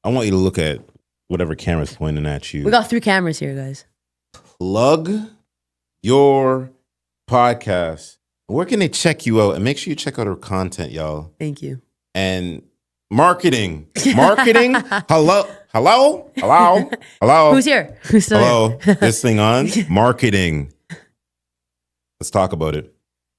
I want you to look at whatever camera's pointing at you. We got 3 cameras here, guys. Plug your podcast. Where can they check you out? And make sure you check out our content, y'all. Thank you. And marketing. Hello. Who's here? Who's still Hello. here? This thing on? Marketing. Let's talk about it.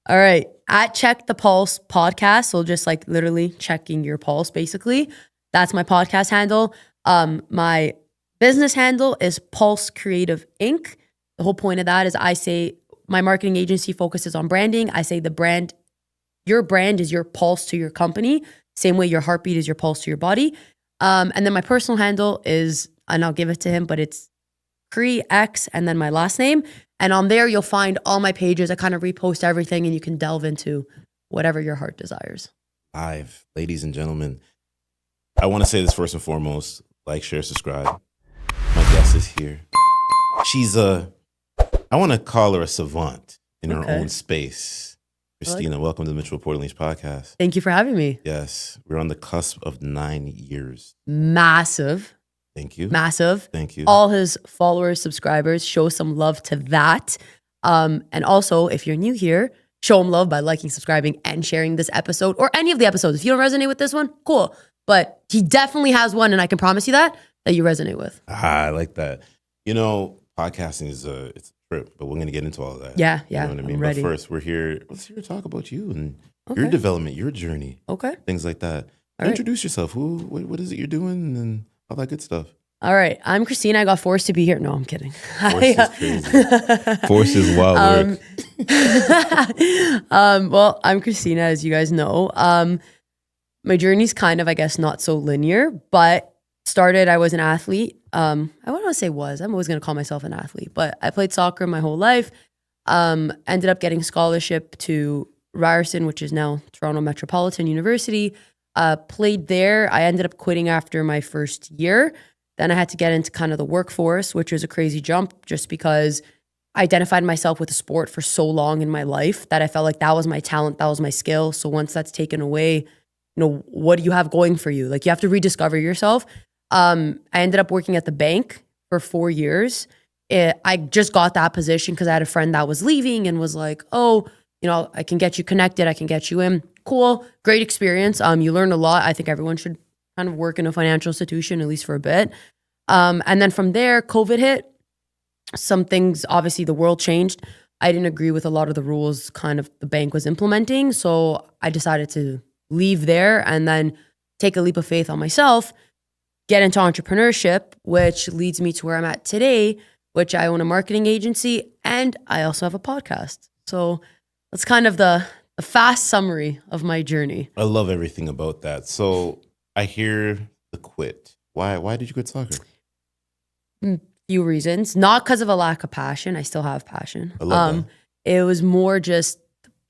All right. At Check the Pulse podcast. So just like literally checking your pulse, basically. That's my podcast handle. My business handle is Pulse Creative Inc. The whole point of that is I say my marketing agency focuses on branding. I say your brand is your pulse to your company. Same way your heartbeat is your pulse to your body. And then my personal handle is, and I'll give it to him, but it's X and then my last name. And on there, you'll find all my pages. I kind of repost everything and you can delve into whatever your heart desires. Live, ladies and gentlemen. I want to say this first and foremost. Like, share, subscribe. My guest is here. She's I want to call her a savant in her own space. Kristina, welcome to the Mitchell Port Unleashed podcast. Thank you for having me. Yes, we're on the cusp of 9 years. Massive. Thank you. Massive. Thank you. All his followers, subscribers, show some love to that. And also, if you're new here, show him love by liking, subscribing, and sharing this episode or any of the episodes. If you don't resonate with this one, cool. But he definitely has one, and I can promise you that you resonate with. I like that. You know, podcasting is it's a trip, but we're going to get into all of that. Yeah. You know what I mean? I'm ready. But first, let's hear to talk about you and your development, your journey. Okay. Things like that. All Introduce yourself. What is it you're doing and all that good stuff. All right. I'm Kristina. I got forced to be here. No, I'm kidding. Force is crazy. Force is wild work. Well, I'm Kristina, as you guys know. My journey's kind of, I guess, not so linear, but I was an athlete. I wouldn't want to say was. I'm always going to call myself an athlete, but I played soccer my whole life. Ended up getting scholarship to Ryerson, which is now Toronto Metropolitan University. Played there. I ended up quitting after my first year. Then I had to get into kind of the workforce, which was a crazy jump just because I identified myself with a sport for so long in my life that I felt like that was my talent, that was my skill. So once that's taken away, what do you have going for you? Like you have to rediscover yourself. I ended up working at the bank for 4 years. I just got that position because I had a friend that was leaving and was like, oh, I can get you connected. I can get you in. Cool. Great experience. You learn a lot. I think everyone should kind of work in a financial institution, at least for a bit. And then from there, COVID hit. Some things, obviously the world changed. I didn't agree with a lot of the rules kind of the bank was implementing. So I decided to leave there and then take a leap of faith on myself, get into entrepreneurship, which leads me to where I'm at today, which I own a marketing agency and I also have a podcast. So that's kind of the fast summary of my journey. I love everything about that. So I hear the quit. Why did you quit soccer? Few reasons. Not because of a lack of passion. I still have passion. I love that. It was more just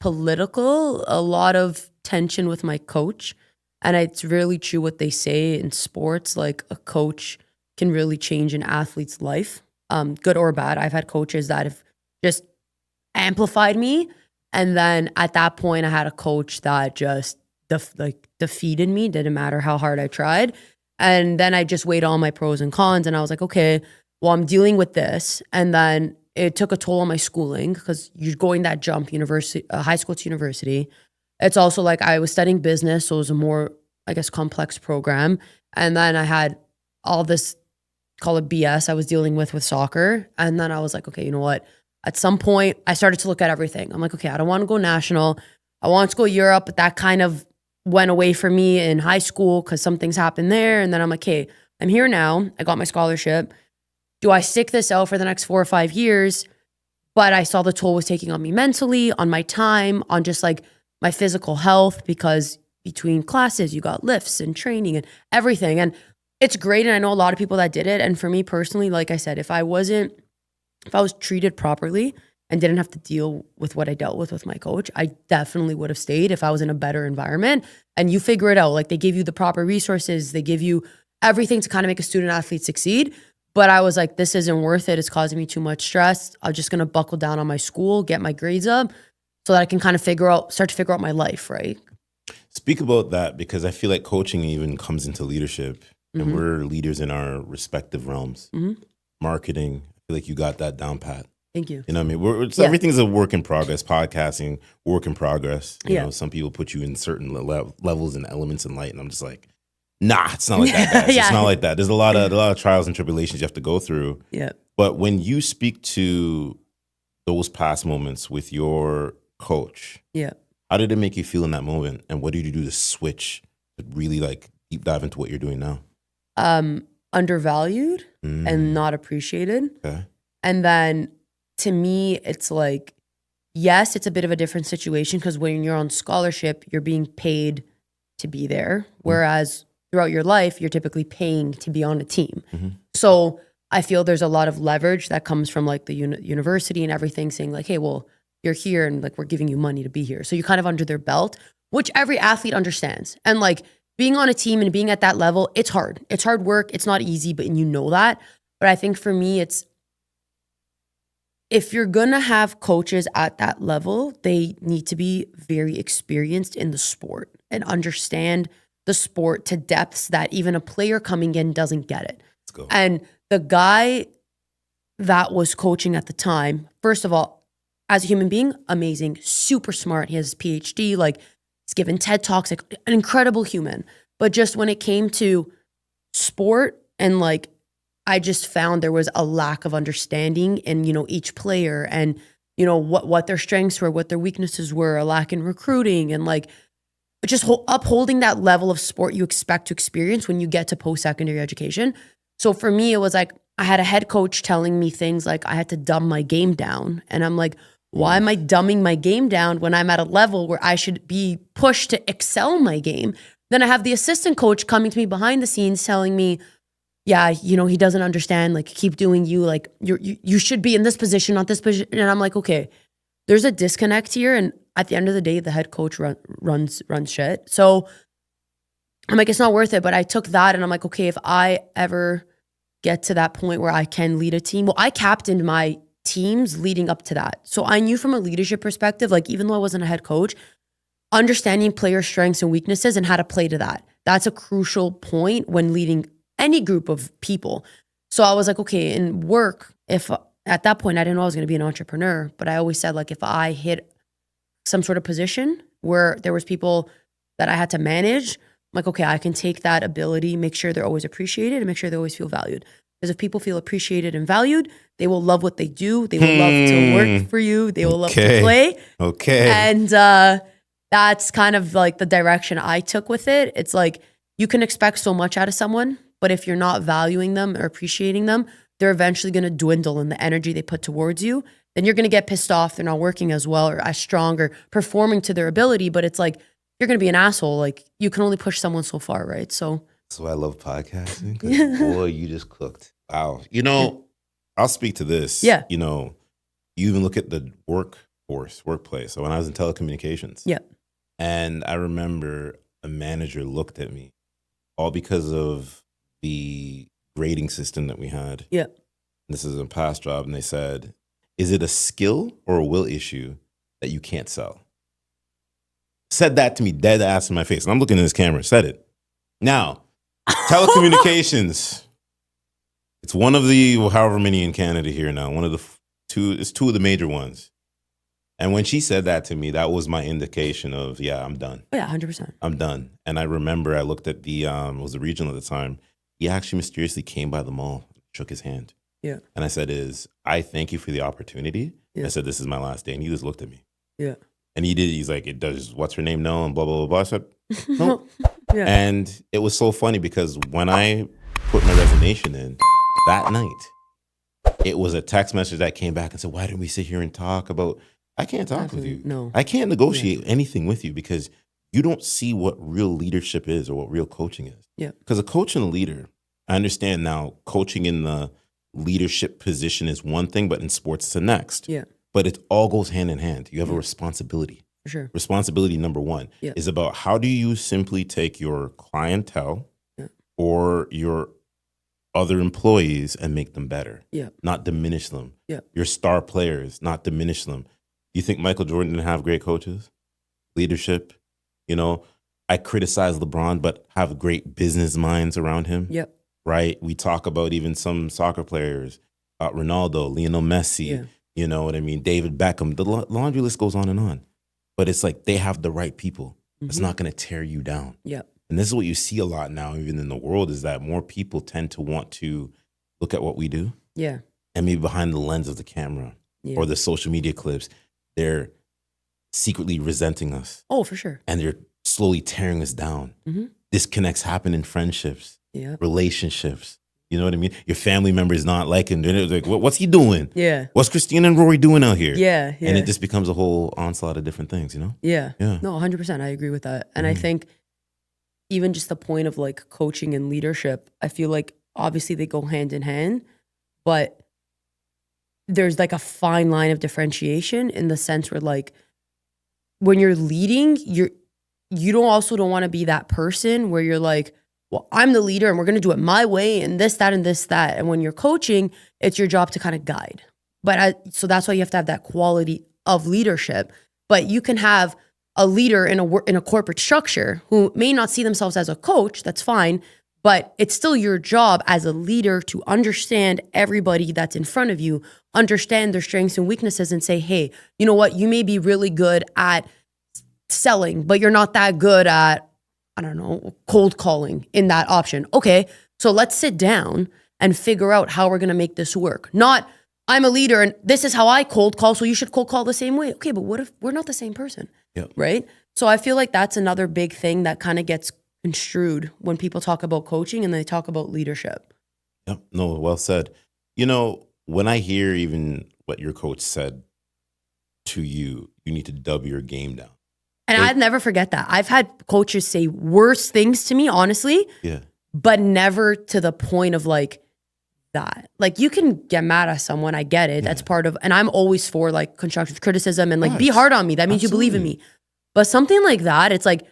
political, a lot of tension with my coach. And it's really true what they say in sports, like a coach can really change an athlete's life, good or bad. I've had coaches that have just amplified me. And then at that point, I had a coach that just defeated me. Didn't matter how hard I tried. And then I just weighed all my pros and cons. And I was like, okay, well, I'm dealing with this. And then it took a toll on my schooling because you're going that jump, high school to university. It's also like I was studying business, so it was a more, I guess, complex program. And then I had all this, call it BS, I was dealing with soccer. And then I was like, okay, you know what? At some point, I started to look at everything. I'm like, okay, I don't want to go national. I want to go Europe, but that kind of went away for me in high school because some things happened there. And then I'm like, okay, I'm here now. I got my scholarship. Do I stick this out for the next 4 or 5 years? But I saw the toll was taking on me mentally, on my time, on just like my physical health, because between classes, you got lifts and training and everything. And it's great. And I know a lot of people that did it. And for me personally, like I said, if I was treated properly and didn't have to deal with what I dealt with my coach, I definitely would have stayed if I was in a better environment. And you figure it out. Like they give you the proper resources. They give you everything to kind of make a student athlete succeed. But I was like, this isn't worth it. It's causing me too much stress. I'm just going to buckle down on my school, get my grades up so that I can kind of start to figure out my life, right? Speak about that, because I feel like coaching even comes into leadership. and Mhm. we're leaders in our respective realms. Mhm. Marketing, I feel like you got that down pat. Thank you. You know what I mean? Yeah. Everything's a work in progress. Podcasting, work in progress. You Yeah. know, some people put you in certain levels and elements in light, and I'm just like, nah, it's not like that, guys. Yeah. It's not like that. There's a lot of trials and tribulations you have to go through. Yeah. But when you speak to those past moments with your coach, Yeah. how did it make you feel in that moment? And what did you do to switch to really like deep dive into what you're doing now? Undervalued and not appreciated. Okay. And then to me, it's like, yes, it's a bit of a different situation because when you're on scholarship, you're being paid to be there. Whereas throughout your life, you're typically paying to be on a team. So I feel there's a lot of leverage that comes from like the university and everything saying like, hey, well, you're here and like we're giving you money to be here. So you're kind of under their belt, which every athlete understands. And like being on a team and being at that level, it's hard. It's hard work. It's not easy, but you know that. But I think for me, it's if you're going to have coaches at that level, they need to be very experienced in the sport and understand the sport to depths that even a player coming in doesn't get it. Let's go. And the guy that was coaching at the time, first of all, as a human being, amazing, super smart. He has his PhD, like he's given TED Talks, like an incredible human. But just when it came to sport and like, I just found there was a lack of understanding in, each player and, what their strengths were, what their weaknesses were, a lack in recruiting and like just upholding that level of sport you expect to experience when you get to post-secondary education. So for me, it was like, I had a head coach telling me things like I had to dumb my game down. And I'm like, why am I dumbing my game down when I'm at a level where I should be pushed to excel my game? Then I have the assistant coach coming to me behind the scenes telling me, yeah, he doesn't understand, like keep doing you, like you should be in this position, not this position. And I'm like, okay, there's a disconnect here. And at the end of the day, the head coach runs shit. So I'm like, it's not worth it. But I took that and I'm like, okay, if I ever get to that point where I can lead a team, well, I captained my teams leading up to that. So I knew from a leadership perspective, like even though I wasn't a head coach, understanding player strengths and weaknesses and how to play to that. That's a crucial point when leading any group of people. So I was like, okay, in work, if at that point I didn't know I was going to be an entrepreneur, but I always said like if I hit some sort of position where there was people that I had to manage, I'm like, okay, I can take that ability, make sure they're always appreciated and make sure they always feel valued. Because if people feel appreciated and valued, they will love what they do. They will love to work for you. They will love to play. Okay. And that's kind of like the direction I took with it. It's like you can expect so much out of someone, but if you're not valuing them or appreciating them, they're eventually going to dwindle in the energy they put towards you. Then you're going to get pissed off. They're not working as well or as strong or performing to their ability. But it's like, you're going to be an asshole. Like you can only push someone so far, right? So that's why I love podcasting. 'Cause boy, you just cooked. Wow. I'll speak to this. Yeah. You even look at the workplace. So when I was in telecommunications. Yeah. And I remember a manager looked at me all because of the grading system that we had. Yeah. This is a past job. And they said, is it a skill or a will issue that you can't sell? Said that to me dead ass in my face. And I'm looking at this camera, said it. Now, telecommunications. It's one of the, however many in Canada here now, one of the two of the major ones. And when she said that to me, that was my indication of, yeah, I'm done. Oh, yeah, 100%. I'm done. And I remember I looked at it was the regional at the time. He actually mysteriously came by the mall, shook his hand. Yeah. And I said, I thank you for the opportunity. Yeah. I said, this is my last day. And he just looked at me. Yeah. And he's like, it does, what's her name know? And blah, blah, blah, blah. I said, no. Yeah. And it was so funny because when I put my resignation in that night, it was a text message that came back and said, why didn't we sit here and talk about, I can't talk with you. No. I can't negotiate anything with you because you don't see what real leadership is or what real coaching is. Yeah. Because a coach and a leader, I understand now coaching in the leadership position is one thing, but in sports it's the next. Yeah. But it all goes hand in hand. You have a responsibility. For sure. Responsibility number one is about how do you simply take your clientele or your other employees and make them better, not diminish them. Your star players, not diminish them. You think Michael Jordan didn't have great coaches? Leadership, I criticize LeBron, but have great business minds around him. Yep. Right? We talk about even some soccer players, Ronaldo, Lionel Messi, Yeah. you know what I mean? David Beckham. The laundry list goes on and on. But it's like they have the right people. It's not going to tear you down. Yep. And this is what you see a lot now, even in the world, is that more people tend to want to look at what we do. Yeah. And maybe behind the lens of the camera or the social media clips, they're secretly resenting us. Oh, for sure. And they're slowly tearing us down. Disconnects happen in friendships, relationships. You know what I mean? Your family members not liking. They're like, what's he doing? Yeah. What's Kristina and Rory doing out here? Yeah. And it just becomes a whole onslaught of different things, you know? Yeah. Yeah. No, 100%. I agree with that. And I think even just the point of like coaching and leadership, I feel like obviously they go hand in hand, but there's like a fine line of differentiation in the sense where like when you're leading, you don't want to be that person where you're like, well, I'm the leader and we're going to do it my way and this, that, and this, that. And when you're coaching, it's your job to kind of guide. So that's why you have to have that quality of leadership. But you can have a leader in a corporate structure who may not see themselves as a coach. That's fine. But it's still your job as a leader to understand everybody that's in front of you, understand their strengths and weaknesses and say, hey, you know what? You may be really good at selling, but you're not that good at, I don't know, cold calling in that option. Okay, so let's sit down and figure out how we're going to make this work. Not, I'm a leader and this is how I cold call, so you should cold call the same way. Okay, but what if we're not the same person? Yep. Right? So I feel like that's another big thing that kind of gets construed when people talk about coaching and they talk about leadership. Yep. No, well said. You know, when I hear even what your coach said to you, you need to dub your game down. And I'd never forget that. I've had coaches say worse things to me, honestly, but never to the point of like that. Like you can get mad at someone. I get it. That's part of, and I'm always for like constructive criticism and like be hard on me. That means you believe in me. But something like that, it's like,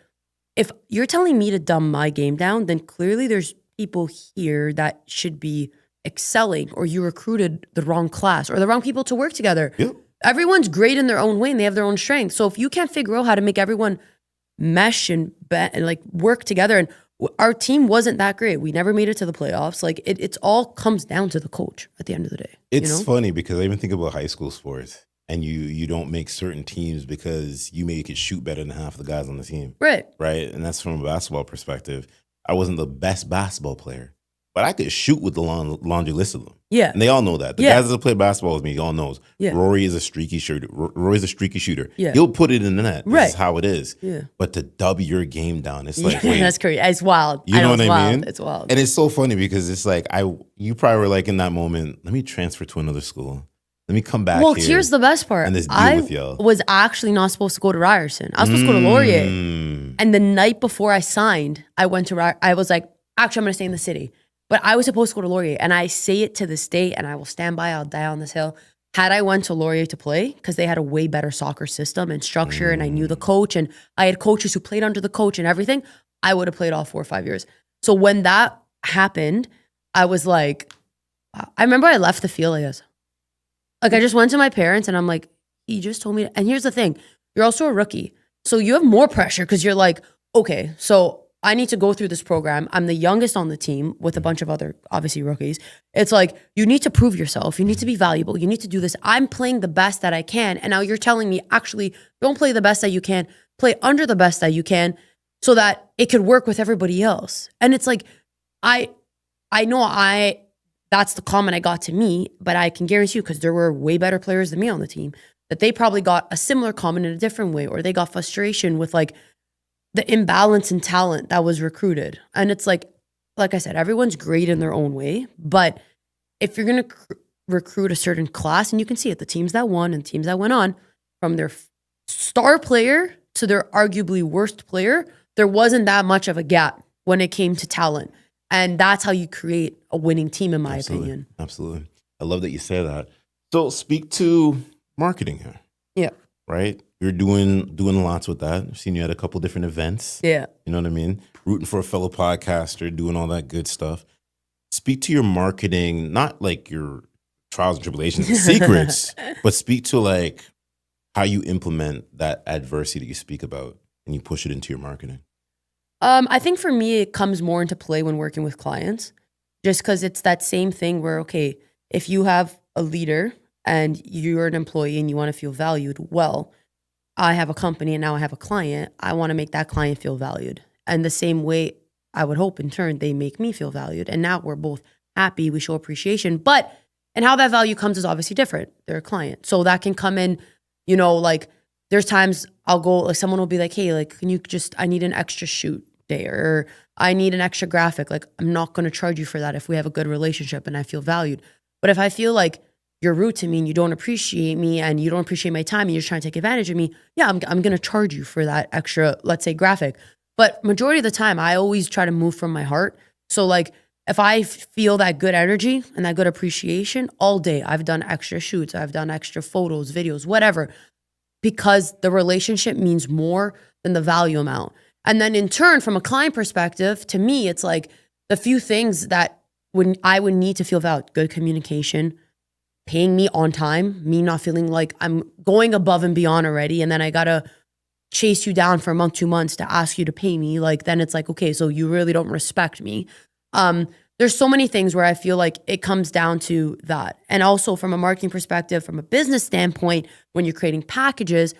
if you're telling me to dumb my game down, then clearly there's people here that should be excelling, or you recruited the wrong class or the wrong people to work together. Yep. Everyone's great in their own way and they have their own strengths. So if you can't figure out how to make everyone mesh and like work together, and our team wasn't that great. We never made it to the playoffs. Like it's all comes down to the coach at the end of the day. It's funny because I even think about high school sports, and you don't make certain teams because you maybe could shoot better than half the guys on the team. Right. Right. And that's from a basketball perspective. I wasn't the best basketball player, but I could shoot with the laundry list of them. Yeah. And they all know that. The guys that play basketball with me, all knows. Yeah. Rory is a streaky shooter. Rory's a streaky shooter. Yeah. He'll put it in the net. Right. This is how it is. Yeah. But to dub your game down, it's like, wait. That's crazy. It's wild. You know what I mean? It's wild. And it's so funny because it's like, you probably were like in that moment, let me transfer to another school. Let me come back Well, here. Here's the best part. And this deal with y'all. I was actually not supposed to go to Ryerson. I was supposed to go to Laurier. And the night before I signed, I went to I was like, actually, I'm going to stay in the city. But I was supposed to go to Laurier. And I say it to this day, and I will stand by, I'll die on this hill. Had I went to Laurier to play, because they had a way better soccer system and structure, and I knew the coach, and I had coaches who played under the coach and everything, I would have played all 4 or 5 years. So when that happened, I was like, I remember I left the field, I guess. Like I just went to my parents and I'm like, he just told me. And here's the thing, you're also a rookie. So you have more pressure because you're like, okay, so I need to go through this program. I'm the youngest on the team with a bunch of other, obviously, rookies. It's like, you need to prove yourself. You need to be valuable. You need to do this. I'm playing the best that I can. And now you're telling me, actually, don't play the best that you can. Play under the best that you can so that it could work with everybody else. And it's like, I know that's the comment I got to me, but I can guarantee you, because there were way better players than me on the team, that they probably got a similar comment in a different way, or they got frustration with like the imbalance in talent that was recruited. And it's like I said, everyone's great in their own way, but if you're going to recruit a certain class, and you can see it, the teams that won and teams that went on, from their star player to their arguably worst player, there wasn't that much of a gap when it came to talent. And that's how you create a winning team, in my opinion. Absolutely. I love that you say that. So speak to marketing here. Yeah. Right? You're doing lots with that. I've seen you at a couple different events. Yeah. You know what I mean? Rooting for a fellow podcaster, doing all that good stuff. Speak to your marketing, not like your trials and tribulations and secrets, but speak to like how you implement that adversity that you speak about and you push it into your marketing. I think for me, it comes more into play when working with clients, just because it's that same thing where, okay, if you have a leader and you're an employee and you want to feel valued, well, I have a company and now I have a client. I want to make that client feel valued. And the same way, I would hope in turn, they make me feel valued. And now we're both happy, we show appreciation. But, and how that value comes is obviously different. They're a client. So that can come in, you know, like there's times I'll go, like someone will be like, hey, like, can you just, I need an extra shoot day or I need an extra graphic. Like, I'm not going to charge you for that if we have a good relationship and I feel valued. But if I feel like you're rude to me and you don't appreciate me and you don't appreciate my time and you're trying to take advantage of me, yeah, I'm going to charge you for that extra, let's say, graphic. But majority of the time, I always try to move from my heart. So like, if I feel that good energy and that good appreciation all day, I've done extra shoots, I've done extra photos, videos, whatever, because the relationship means more than the value amount. And then in turn, from a client perspective, to me, it's like the few things that when I would need to feel valued: good communication, paying me on time, me not feeling like I'm going above and beyond already, and then I gotta chase you down for a month, 2 months to ask you to pay me. Like, then it's like, okay, so you really don't respect me. There's so many things where I feel like it comes down to that. And also from a marketing perspective, from a business standpoint, when you're creating packages,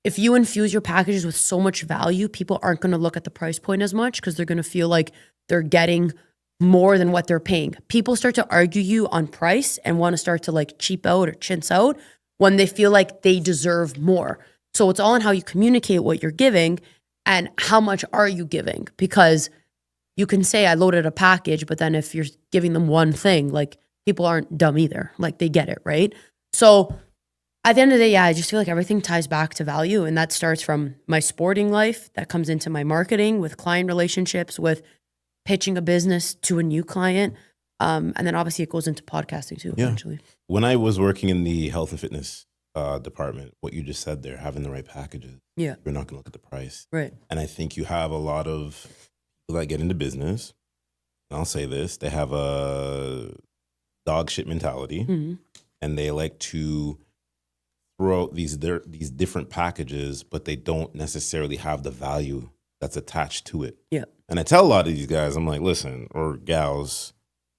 if you infuse your packages with so much value, people aren't going to look at the price point as much because they're going to feel like they're getting more than what they're paying. People start to argue you on price and want to start to like cheap out or chintz out when they feel like they deserve more. So it's all in how you communicate what you're giving and how much are you giving, because you can say I loaded a package, but then if you're giving them one thing, like people aren't dumb either. Like they get it, right? So at the end of the day, yeah, I just feel like everything ties back to value. And that starts from my sporting life, that comes into my marketing, with client relationships, with pitching a business to a new client. And then obviously it goes into podcasting too, eventually. When I was working in the health and fitness department, what you just said there, having the right packages, you're not going to look at the price. Right. And I think you have a lot of people that get into business, and I'll say this, they have a dog shit mentality, and they like to throw out these different packages, but they don't necessarily have the value that's attached to it. Yeah. And I tell a lot of these guys, I'm like, listen, or gals,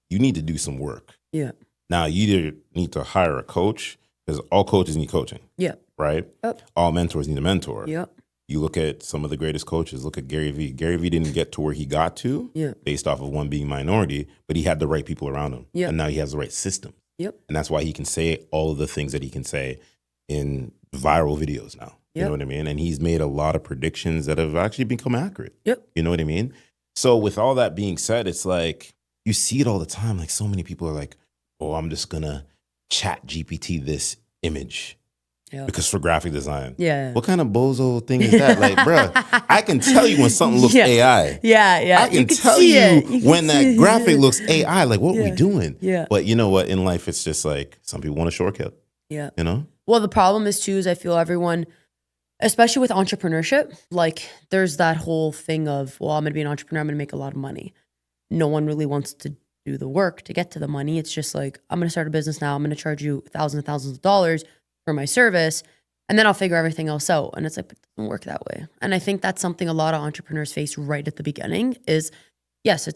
you need to do some work. Yeah. Now, you either need to hire a coach, because all coaches need coaching. Yeah. Right? Yep. All mentors need a mentor. Yep. You look at some of the greatest coaches, look at Gary Vee. Gary Vee didn't get to where he got to based off of one being minority, but he had the right people around him. Yep. And now he has the right system. Yep. And that's why he can say all of the things that he can say in viral videos now. You know what I mean? And he's made a lot of predictions that have actually become accurate. Yep. You know what I mean? So with all that being said, it's like you see it all the time. Like so many people are like, oh, I'm just going to chat GPT this image. Because for graphic design. Yeah. What kind of bozo thing is that? Like, bro, I can tell you when something looks AI. Yeah. I can tell you when that graphic looks AI. Like, what are we doing? Yeah. But you know what? In life, it's just like some people want a shortcut. Yeah. You know? Well, the problem is too, is I feel everyone, especially with entrepreneurship, like there's that whole thing of, well, I'm going to be an entrepreneur, I'm going to make a lot of money. No one really wants to do the work to get to the money. It's just like, I'm going to start a business now. I'm going to charge you thousands and thousands of dollars for my service, and then I'll figure everything else out. And it's like, it doesn't work that way. And I think that's something a lot of entrepreneurs face right at the beginning is, yes,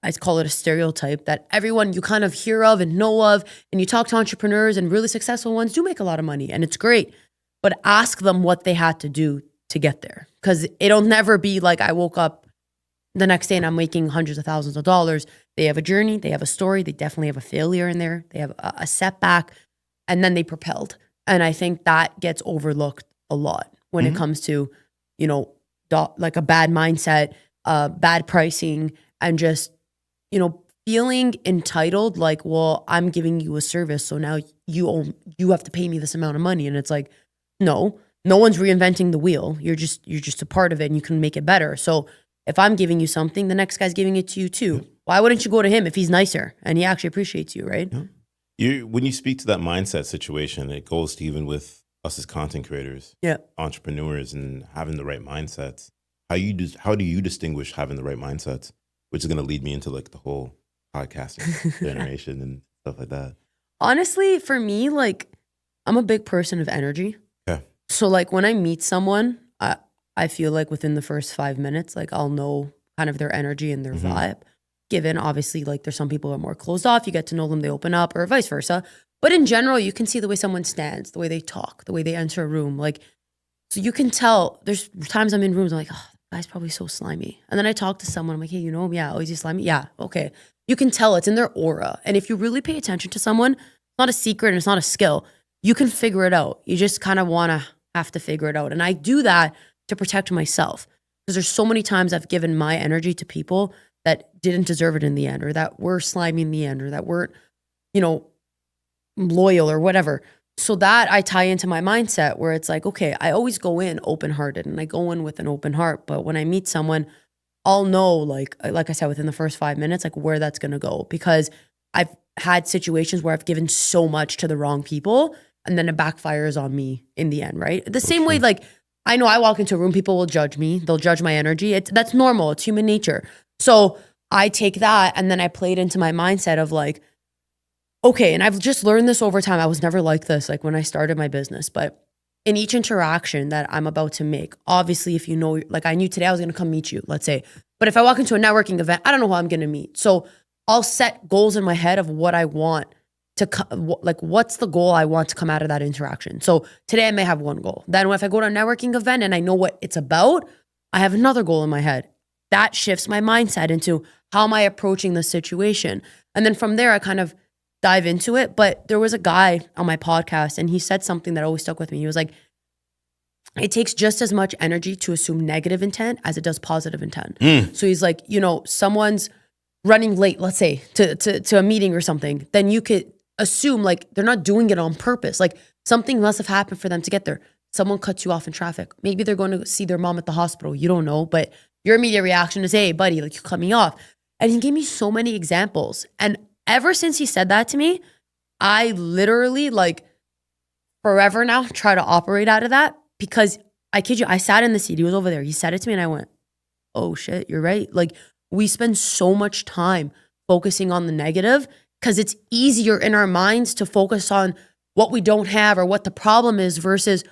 I call it a stereotype that everyone you kind of hear of and know of, and you talk to entrepreneurs and really successful ones do make a lot of money, and it's great. But ask them what they had to do to get there. Because it'll never be like I woke up the next day and I'm making hundreds of thousands of dollars. They have a journey, they have a story, they definitely have a failure in there, they have a setback, and then they propelled. And I think that gets overlooked a lot when it comes to, you know, like a bad mindset, bad pricing, and just, you know, feeling entitled, like, well, I'm giving you a service, so now you have to pay me this amount of money. And it's like, no one's reinventing the wheel. You're just a part of it, and you can make it better. So if I'm giving you something, the next guy's giving it to you too. Why wouldn't you go to him if he's nicer and he actually appreciates you, right? When you speak to that mindset situation, it goes to even with us as content creators, entrepreneurs, and having the right mindsets. How do you distinguish having the right mindsets? Which is going to lead me into like the whole podcasting generation and stuff like that. Honestly, for me, like I'm a big person of energy. Okay. So like when I meet someone, I feel like within the first 5 minutes, like I'll know kind of their energy and their vibe. Given obviously like there's some people who are more closed off, you get to know them, they open up, or vice versa. But in general, you can see the way someone stands, the way they talk, the way they enter a room. Like, so you can tell. There's times I'm in rooms, I'm like, oh, that guy's probably so slimy. And then I talk to someone, I'm like, hey, you know him? Yeah. Oh, is he slimy? Yeah. Okay. You can tell it's in their aura. And if you really pay attention to someone, it's not a secret and it's not a skill. You can figure it out. You just kind of want to have to figure it out. And I do that to protect myself. Because there's so many times I've given my energy to people that didn't deserve it in the end, or that were slimy in the end, or that weren't, you know, loyal or whatever. So that I tie into my mindset where it's like, okay, I always go in open-hearted and I go in with an open heart. But when I meet someone, I'll know, like I said, within the first 5 minutes, like where that's going to go, because I've had situations where I've given so much to the wrong people and then it backfires on me in the end, right? The same way, like, I know I walk into a room, people will judge me. They'll judge my energy. That's normal. It's human nature. So I take that and then I play it into my mindset of like, okay, and I've just learned this over time. I was never like this, like when I started my business, but in each interaction that I'm about to make, obviously, if you know, like I knew today I was going to come meet you, let's say, but if I walk into a networking event, I don't know who I'm going to meet. So I'll set goals in my head of what I want to, like what's the goal I want to come out of that interaction. So today I may have one goal. Then if I go to a networking event and I know what it's about, I have another goal in my head. That shifts my mindset into how am I approaching the situation? And then from there, I kind of dive into it. But there was a guy on my podcast and he said something that always stuck with me. He was like, it takes just as much energy to assume negative intent as it does positive intent. So he's like, you know, someone's running late, let's say, to a meeting or something, then you could assume like they're not doing it on purpose. Like something must have happened for them to get there. Someone cuts you off in traffic. Maybe they're going to see their mom at the hospital. You don't know, but your immediate reaction is, hey, buddy, like you cut me off. And he gave me so many examples. And ever since he said that to me, I literally like forever now try to operate out of that, because I kid you, I sat in the seat. He was over there. He said it to me and I went, oh shit, you're right. Like we spend so much time focusing on the negative because it's easier in our minds to focus on what we don't have or what the problem is versus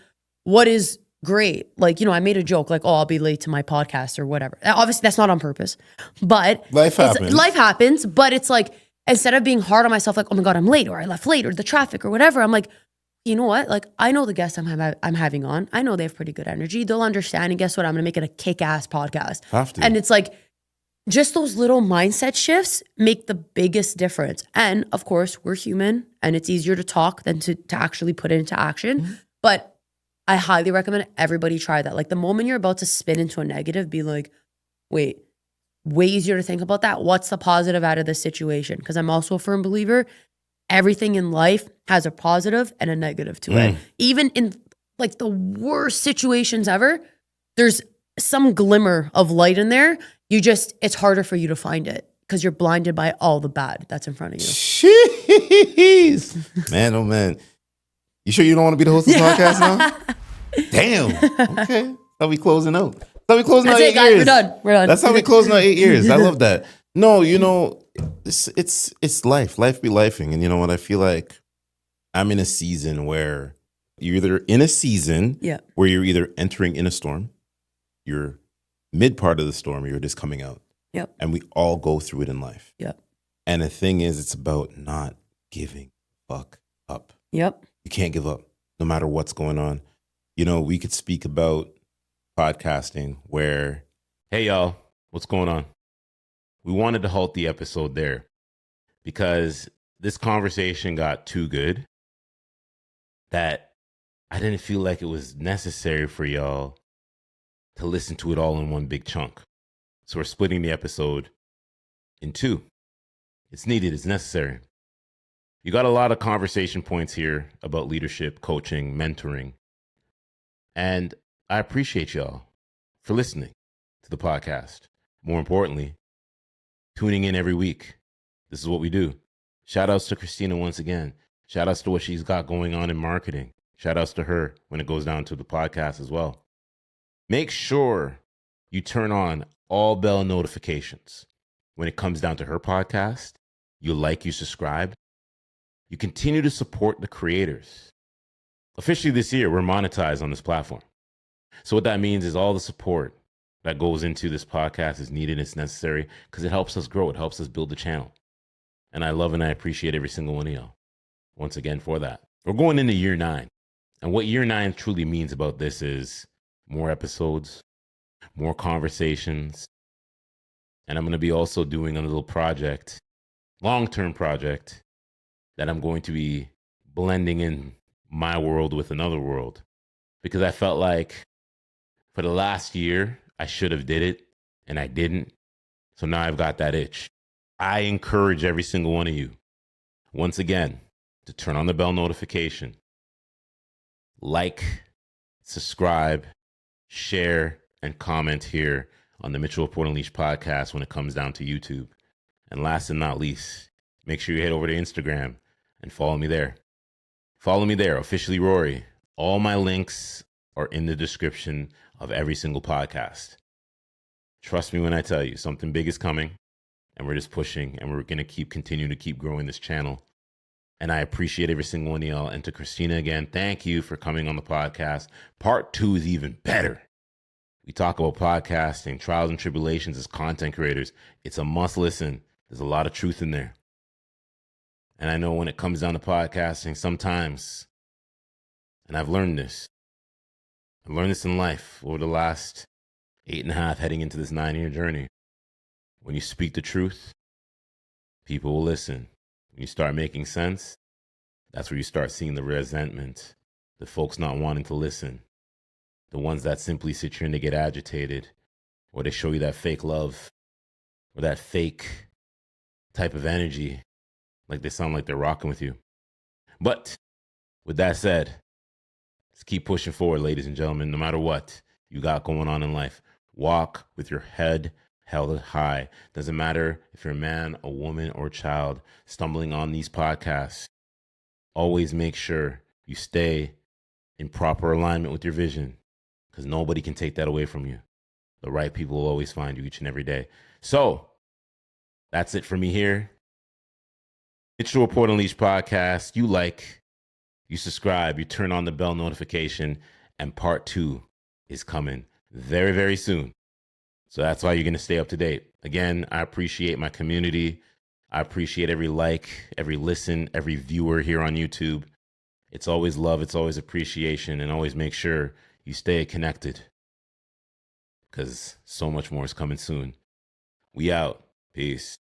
what is great. Like, you know, I made a joke like, oh, I'll be late to my podcast or whatever. Obviously, that's not on purpose, but life happens. But it's like, instead of being hard on myself, like, oh my God, I'm late or I left late or the traffic or whatever, I'm like, you know what? Like, I know the guests I'm having on. I know they have pretty good energy. They'll understand. And guess what? I'm going to make it a kick-ass podcast. Have to. And it's like, just those little mindset shifts make the biggest difference. And of course, we're human and it's easier to talk than to actually put it into action. But I highly recommend everybody try that. Like the moment you're about to spin into a negative, be like, wait, way easier to think about that. What's the positive out of this situation? Because I'm also a firm believer, everything in life has a positive and a negative to it. Even in like the worst situations ever, there's some glimmer of light in there. It's harder for you to find it because you're blinded by all the bad that's in front of you. Jeez. Man, oh man. You sure you don't want to be the host of the podcast now? Damn. Okay. How we closing out? That's how we closing out 8 years. We're done. That's how we closing out 8 years. I love that. No, you know, it's life. Life be lifing. And you know what? I feel like I'm in a season where you're either in a season where you're either entering in a storm, you're mid part of the storm, or you're just coming out. Yep. And we all go through it in life. Yep. And the thing is, it's about not giving fuck up. Yep. You can't give up no matter what's going on. You know, we could speak about podcasting where, hey, y'all, what's going on? We wanted to halt the episode there because this conversation got too good that I didn't feel like it was necessary for y'all to listen to it all in one big chunk. So we're splitting the episode in two. It's needed, it's necessary. You got a lot of conversation points here about leadership, coaching, mentoring. And I appreciate y'all for listening to the podcast. More importantly, tuning in every week. This is what we do. Shout outs to Kristina once again. Shout outs to what she's got going on in marketing. Shout outs to her when it goes down to the podcast as well. Make sure you turn on all bell notifications when it comes down to her podcast. You like, you subscribe. You continue to support the creators. Officially this year, we're monetized on this platform. So what that means is all the support that goes into this podcast is needed. It's necessary because it helps us grow. It helps us build the channel. And I love and I appreciate every single one of y'all once again for that. We're going into year 9. And what year 9 truly means about this is more episodes, more conversations. And I'm going to be also doing a little project, long-term project, that I'm going to be blending in my world with another world. Because I felt like for the last year, I should have did it and I didn't. So now I've got that itch. I encourage every single one of you, once again, to turn on the bell notification, like, subscribe, share, and comment here on the Mitchell Report Unleashed podcast when it comes down to YouTube. And last and not least, make sure you head over to Instagram and follow me there. Follow me there, officially Rory. All my links are in the description of every single podcast. Trust me when I tell you, something big is coming, and we're just pushing, and we're going to continue to keep growing this channel. And I appreciate every single one of y'all. And to Kristina again, thank you for coming on the podcast. Part 2 is even better. We talk about podcasting, trials and tribulations as content creators. It's a must listen. There's a lot of truth in there. And I know when it comes down to podcasting, sometimes, and I've learned this in life over the last 8.5, heading into this 9-year journey. When you speak the truth, people will listen. When you start making sense, that's where you start seeing the resentment, the folks not wanting to listen, the ones that simply sit here and they get agitated, or they show you that fake love, or that fake type of energy, like they sound like they're rocking with you. But with that said, let's keep pushing forward, ladies and gentlemen, no matter what you got going on in life. Walk with your head held high. Doesn't matter if you're a man, a woman, or a child stumbling on these podcasts. Always make sure you stay in proper alignment with your vision, because nobody can take that away from you. The right people will always find you each and every day. So that's it for me here. Mitchell Report Unleashed podcast. You like, you subscribe, you turn on the bell notification, and part 2 is coming very, very soon. So that's why you're going to stay up to date. Again, I appreciate my community. I appreciate every like, every listen, every viewer here on YouTube. It's always love. It's always appreciation. And always make sure you stay connected, because so much more is coming soon. We out. Peace.